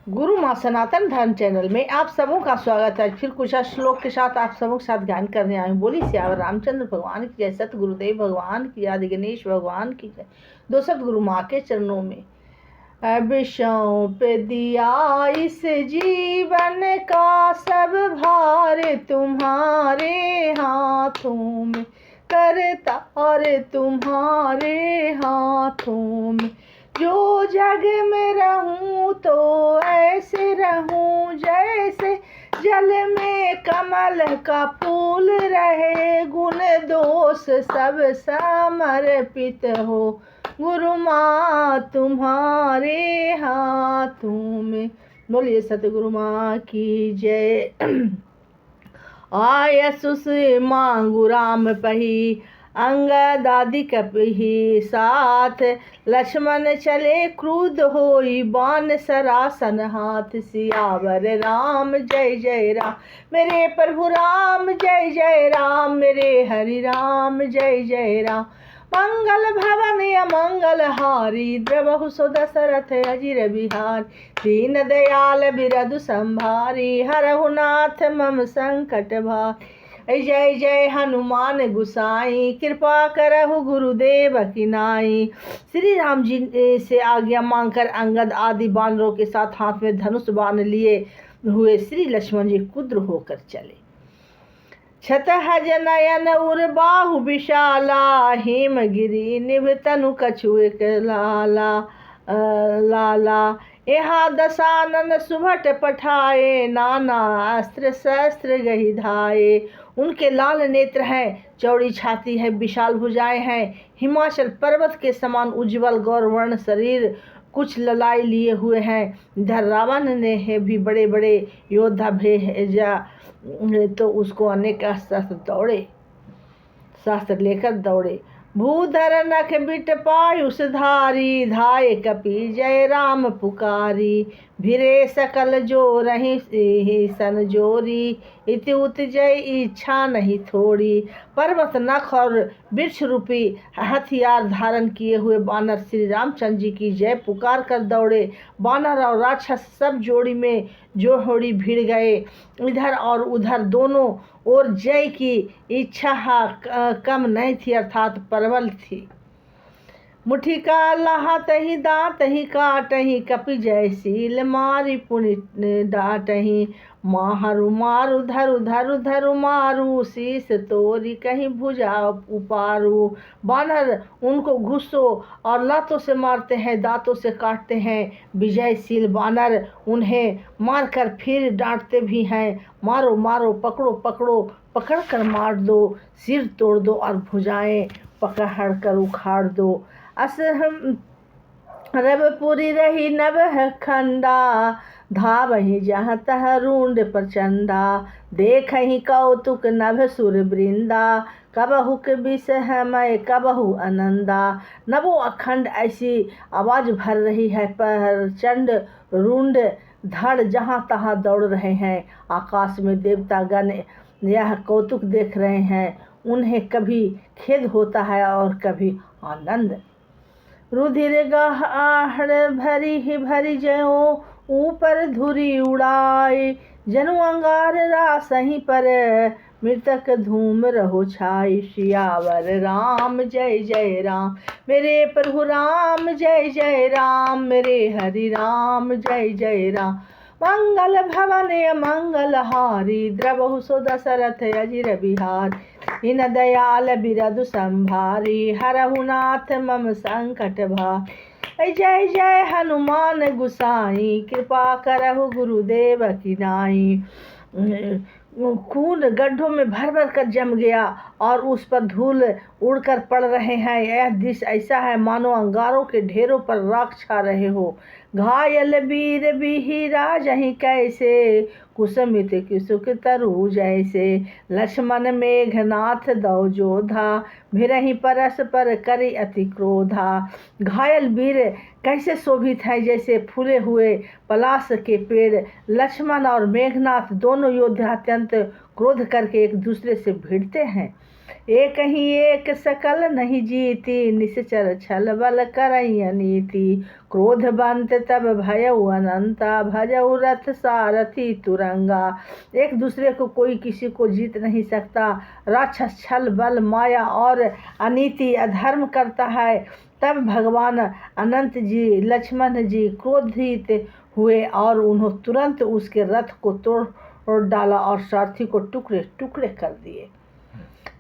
गुरु माँ सनातन धर्म चैनल में आप सबों का स्वागत है। फिर कुछ श्लोक के साथ आप सबों के साथ गायन करने आए हूँ। बोली सियावर रामचंद्र भगवान की जय, सत गुरुदेव भगवान की, आदि गणेश भगवान की जय। दो सतगुरु माँ के चरणों में अब सौंप दिया इस जीवन का सब भार तुम्हारे हाथों में, करतार तुम्हारे हाथों में। जो जग में रहूं तो ऐसे रहूं जैसे जल में कमल का फूल रहे, गुण दोष सब समर्पित हो गुरु माँ तुम्हारे हाथों में। बोलिए सतगुरु माँ की जय। आयसुस मांगू राम पही, अंगद आदि कपहि साथ, लक्ष्मण चले क्रुद्ध होई, बाण सरासन हाथ। सियावर राम जय जय राम, मेरे प्रभु राम जय जय राम, मेरे हरि राम जय जय राम। मंगल भवन अमंगल हारी, द्रवहु सो दशरथ अजिर बिहार। दीन दयाल बिरधु संभारी, हरहु नाथ मम संकट भार। जय जय हनुमान गुसाई, कृपा करहु गुरुदेव की नाई। श्री राम जी से आज्ञा मांगकर अंगद आदि बानरों के साथ हाथ में धनुष बाण लिए हुए श्री लक्ष्मण जी कुद्र होकर चले। छतहज नयन उर बाहु विशाला, हेमगिरी निभ तनु कछु एक लाला लाला। यहाँ दशानन सुभट पठाए, नाना अस्त्र शस्त्र गही धाये। उनके लाल नेत्र हैं, चौड़ी छाती है, विशाल भुजाएं हैं, हिमाचल पर्वत के समान उज्ज्वल गौरवर्ण शरीर, कुछ ललाई लिए हुए हैं। इधर रावण ने है भी बड़े बड़े योद्धा भेजा, तो उसको अनेक शास्त्र लेकर दौड़े। भूधर नख बिट पायुष धारी, धाये कपि जय राम पुकारी। भिरे सकल जो रही सन जोरी, इति उत जय इच्छा नहीं थोड़ी। पर्वत नख और वृक्ष रूपी हथियार धारण किए हुए बानर श्री रामचंद्र जी की जय पुकार कर दौड़े। बानर और राक्षस सब जोड़ी में जोड़ी भिड़ गए। इधर और उधर दोनों और जय की इच्छा कम नहीं थी, अर्थात प्रबल थी। मुठी का लाहत ही दांत ही काटही, कपि जय सील मारी पुनि डांटही। माहरू मारू धरु धरु धरु मारू, शीस तोरी कहीं भुजा उपारू। बानर उनको घुसों और लातों से मारते हैं, दांतों से काटते हैं। विजयशील बानर उन्हें मारकर फिर डांटते भी हैं। मारो मारो, पकड़ो पकड़ो, पकड़ कर मार दो, सिर तोड़ दो और भुजाएं पकड़ कर उखाड़ दो। असहम रबपुरी रही नभ खंडा, धावहि जहाँ तह रूंड प्रचंडा। देखहि कौतुक नभ सुर वृंदा, कबहु विषमय कबहु आनंदा। नभो अखंड ऐसी आवाज भर रही है, प्रचंड रूंड धड़ जहाँ तहाँ दौड़ रहे हैं। आकाश में देवता गण यह कौतुक देख रहे हैं। उन्हें कभी खेद होता है और कभी आनंद। रुधिर गाहड़ भरी ही भरी जयो, ऊपर धुरी उड़ाए। जनु अंगार रासहीं पर, मृतक धूम रहो छाई। सियावर राम जय जय राम, मेरे प्रभु राम जय जय राम, मेरे हरि राम जय जय राम। मंगल भवन मंगल हारी, द्रवहु सो दशरथ अजिर बिहार। इन दयाल बिरधु संभारी, हरहु नाथ मम संकट भार। जय जय हनुमान गुसाई, कृपा करहु गुरुदेव की नाई। खून गड्ढों में भर भर कर जम गया और उस पर धूल उड़कर पड़ रहे हैं। यह दृश्य ऐसा है मानो अंगारों के ढेरों पर राख छा रहे हो। घायल वीर बिहिरा जहीं कैसे, कुसुमित किसुक तरु जैसे। लक्ष्मण मेघनाथ दौ जोधा, भिरहि परस पर करि अति क्रोधा। घायल वीर कैसे शोभित है जैसे फूले हुए पलाश के पेड़। लक्ष्मण और मेघनाथ दोनों योद्धा अत्यंत क्रोध करके एक दूसरे से भिड़ते हैं। एक ही एक सकल नहीं जीती, निश्चर छल बल करई अनीति। क्रोध बंत तब भयउ अनंता, भजऊ रथ सारथी तुरंगा। एक दूसरे को कोई किसी को जीत नहीं सकता। राक्षस छल बल माया और अनीति अधर्म करता है। तब भगवान अनंत जी लक्ष्मण जी क्रोधित हुए और उन्होंने तुरंत उसके रथ को तोड़ डाला और सारथी को टुकड़े टुकड़े कर दिए।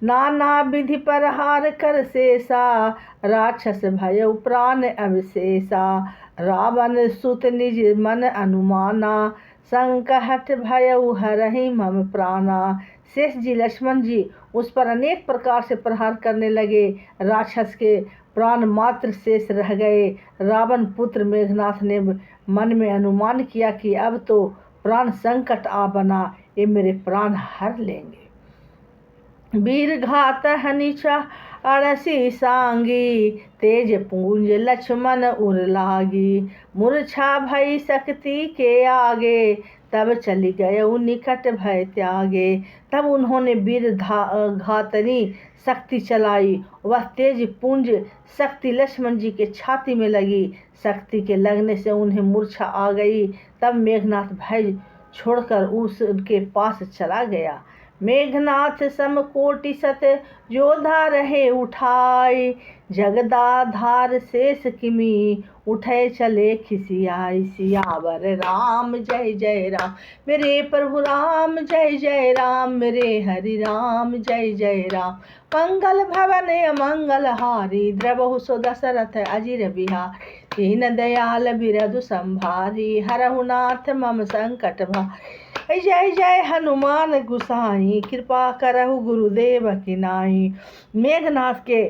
नाना विधि पर हार कर शेषा, राक्षस भय प्राण अवशेषा। रावण सुत निज मन अनुमाना, संकट भयउ हरहि मम प्राणा। शेष जी लक्ष्मण जी उस पर अनेक प्रकार से प्रहार करने लगे। राक्षस के प्राण मात्र शेष रह गए। रावण पुत्र मेघनाथ ने मन में अनुमान किया कि अब तो प्राण संकट आ बना, ये मेरे प्राण हर लेंगे। वीर घात हनिशा अड़सी सांगी, तेज पूंज लक्ष्मण उर लागी। मूर्छा भई शक्ति के आगे, तब चली गए निकट भय त्यागे। तब उन्होंने वीर घातनी शक्ति चलाई। वह तेज पुंज शक्ति लक्ष्मण जी के छाती में लगी। शक्ति के लगने से उन्हें मूर्छा आ गई। तब मेघनाथ भय छोड़कर उसके पास चला गया। मेघनाथ समकोटि सत योधा रहे उठाई, जगदाधार शेष किमी उठे चले खिसियाई। सियावर राम जय जय राम, मेरे प्रभु राम जय जय राम, मेरे हरि राम जय जय राम। मंगल भवन अमंगल हारी, द्रवहु सो दशरथ अजिर बिहारी। दीन दयाल बिरधु संभारी, हरहु नाथ मम संकट भारी। जय जय हनुमान गुसाई, कृपा करहु गुरुदेव की नाई। मेघनाथ के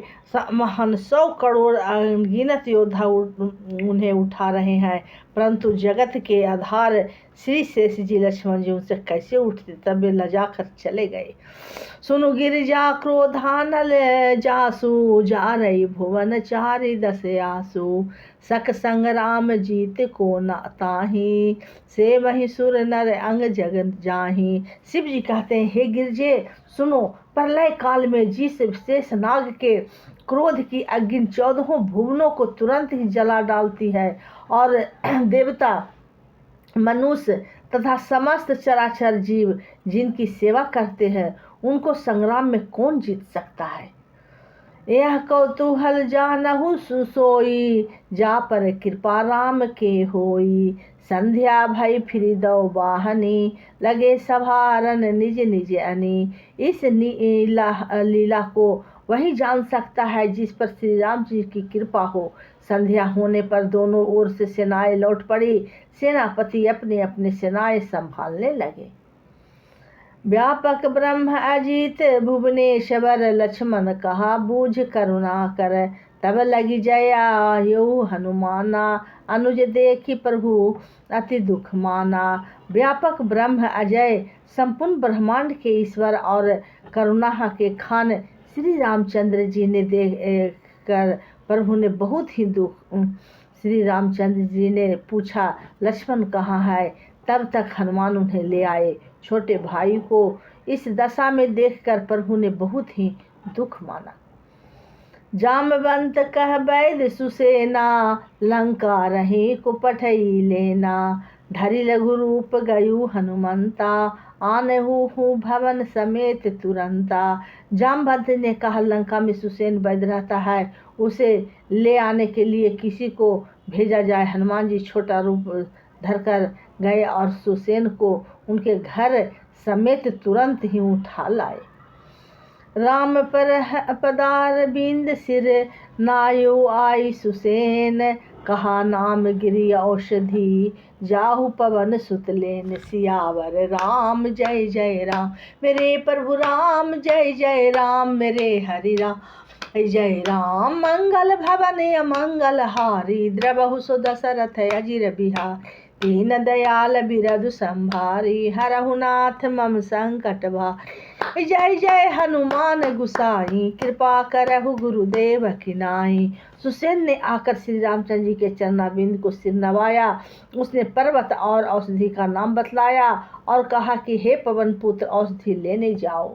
महान 100 करोड़ अनगिनत योद्धा उन्हें उठा रहे हैं, परंतु जगत के आधार श्री शेष जी लक्ष्मण जी उनसे कैसे उठते। तब वे लजाकर चले गए। सुनु गिरिजा क्रोधानल जासु, जा रही भुवन चारि दस आसु। सक संग राम जीत को न ताही, से वही सुर नर अंग जगत जाही। शिव जी कहते हैं, हे गिरजे सुनो, प्रलय काल में जिस शेष नाग के क्रोध की अग्नि 14 भुवनों को तुरंत ही जला डालती है और देवता मनुष्य तथा समस्त चराचर जीव जिनकी सेवा करते हैं उनको संग्राम में कौन जीत सकता है। यह कौतूहल जानहु सोई, जा पर कृपा राम के होई। संध्या भई फिर दो वाहनी, लगे सवारन निज निज अनी। इस लीला को वही जान सकता है जिस पर श्री राम जी की कृपा हो। संध्या होने पर दोनों ओर से सेनाएं लौट पड़ी। सेनापति अपने अपने सेनाएं संभालने लगे। व्यापक ब्रह्म अजित भुवनेश्वर, लक्ष्मण कहा बूझ करुणा कर। तब लगी जया यो हनुमाना, अनुज देखी प्रभु अति दुख माना। व्यापक ब्रह्म अजय संपूर्ण ब्रह्मांड के ईश्वर और करुणा के खान श्री रामचंद्र जी ने देख कर प्रभु ने बहुत ही दुख। श्री रामचंद्र जी ने पूछा लक्ष्मण कहाँ है। तब तक हनुमान उन्हें ले आए। छोटे भाई को इस दशा में देखकर प्रभु ने बहुत ही दुख माना। जामवंत कह वैद सुसेना, लंका रही को पठई लेना। धरि लघु रूप गयु हनुमंता, आनहु भवन समेत तुरंता। जामवंत ने कहा लंका में सुसेन वैद रहता है, उसे ले आने के लिए किसी को भेजा जाए। हनुमान जी छोटा रूप धरकर गए और सुसेन को उनके घर समेत तुरंत ही उठा लाए। राम पर पदार बिंद सिर, नायो आई सुसेन। कहा नाम गिरी औषधि, जाहु पवन सुत लेन। सियावर राम जय जय राम, मेरे प्रभु राम जय जय राम, मेरे हरि राम जय राम। मंगल भवन अमंगल हारी, द्रवहु सो दशरथ अजिर बिहारी। दीन दयाल बिरधु संभारी हरहु नाथ मम संकट भारी। जय जय हनुमान गुसाई कृपा करहु गुरुदेव की नाई। सुसेन ने आकर श्री रामचंद्र जी के चरणाबिंद को सिर नवाया। उसने पर्वत और औषधि का नाम बतलाया और कहा कि हे पवन पुत्र औषधि लेने जाओ।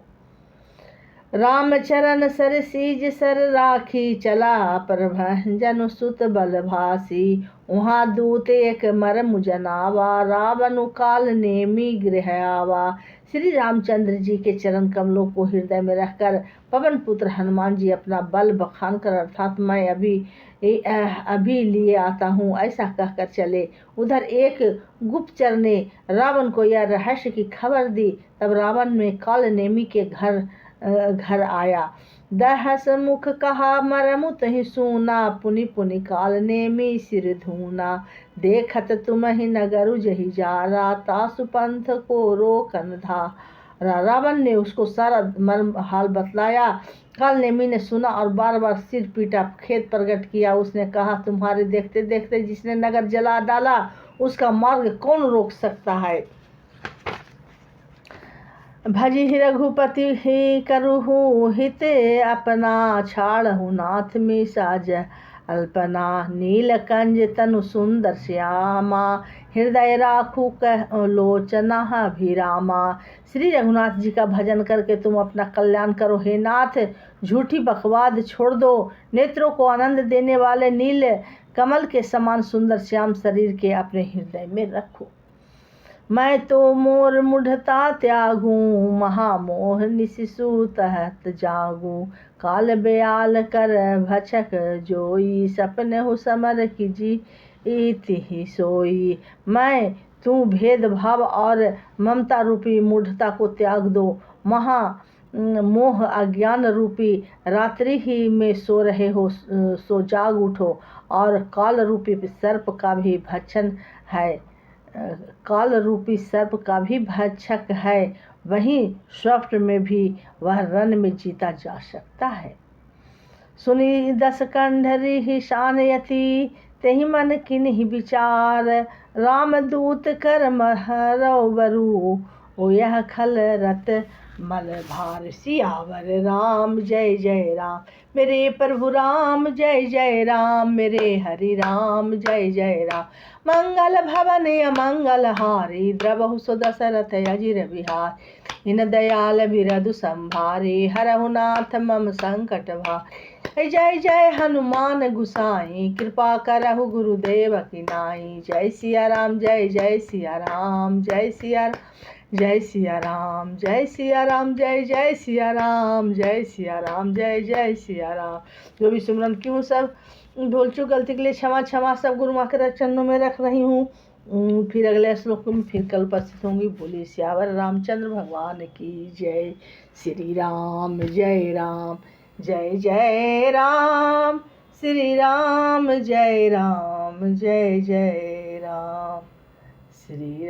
रामचरण सर सीज सर राखी चला प्रभंजन सुत बल भासी। वहाँ दूत एक मरम जनावा रावण काल नेमी गृह आवा। श्री रामचंद्र जी के चरण कमलों को हृदय में रखकर पवन पुत्र हनुमान जी अपना बल बखान कर अर्थात मैं अभी लिए आता हूँ ऐसा कहकर चले। उधर एक गुप्तचर ने रावण को यह रहस्य की खबर दी। तब रावण में काल नेमी के घर आया। दहस मुख कहा मरमु तहि सूना पुनि पुनि काल नेमी सिर धूना। देखत तुम ही नगरु जहि जारा तासु पंथ को रोकन धारा। रावण ने उसको सारा मर्म हाल बतलाया। काल नेमी ने सुना और बार बार सिर पीटा खेद प्रकट किया। उसने कहा तुम्हारे देखते देखते जिसने नगर जला डाला उसका मार्ग कौन रोक सकता है। भजी रघुपति ही करुहु हित अपना छाड़हु नाथ में साज अल्पना। नीलकंज तनु सुंदर श्यामा हृदय राखू कह लोचना अभिरामा। श्री रघुनाथ जी का भजन करके तुम अपना कल्याण करो हे नाथ। झूठी बकवाद छोड़ दो। नेत्रों को आनंद देने वाले नील कमल के समान सुंदर श्याम शरीर के अपने हृदय में रखो। मैं तो मोर मुढ़ता त्यागूं महामोह निशिशु तहत जागूं। काल बेयाल कर भचक जोई सपने हो समर कीजी इति सोई। मैं तू भेदभाव और ममता रूपी मूढ़ता को त्याग दो। मोह अज्ञान रूपी रात्रि ही में सो रहे हो सो जाग उठो। और काल रूपी सर्प का भी भक्षण है काल रूपी सर्प का भी भक्षक है। वहीं स्वप्न में भी वह रण में जीता जा सकता है। सुनी दस कंधरी ही शानयति तेहि मन किन्हि विचार। रामदूत कर महरौ बरु ओ यह खल रत मल भार। सियावर राम जय जय राम मेरे प्रभु राम जय जय राम मेरे हरि राम जय जय राम। मंगल भवन अमंगल हारी द्रवहु सो दशरथ अजिर बिहार। इन दयाल बिरधु संभारे हरहु नाथ मम संकट भारी। जय जय हनुमान गुसाई कृपा करहु गुरुदेव की नाई। जय सिया राम जय जय सिया राम जय सिया जय सिया राम जय सिया राम जय जय सिया राम जय सिया राम जय जय सिया राम। जो भी सिमरन क्यों सब भूल चूक गलती के लिए क्षमा क्षमा सब गुरु माँ के चरणों में रख रही हूँ। फिर अगले श्लोक में फिर कल उपस्थित होंगी। बोलिए सियावर रामचंद्र भगवान की जय। श्री राम जय राम जय जय राम श्री राम जय जय राम श्री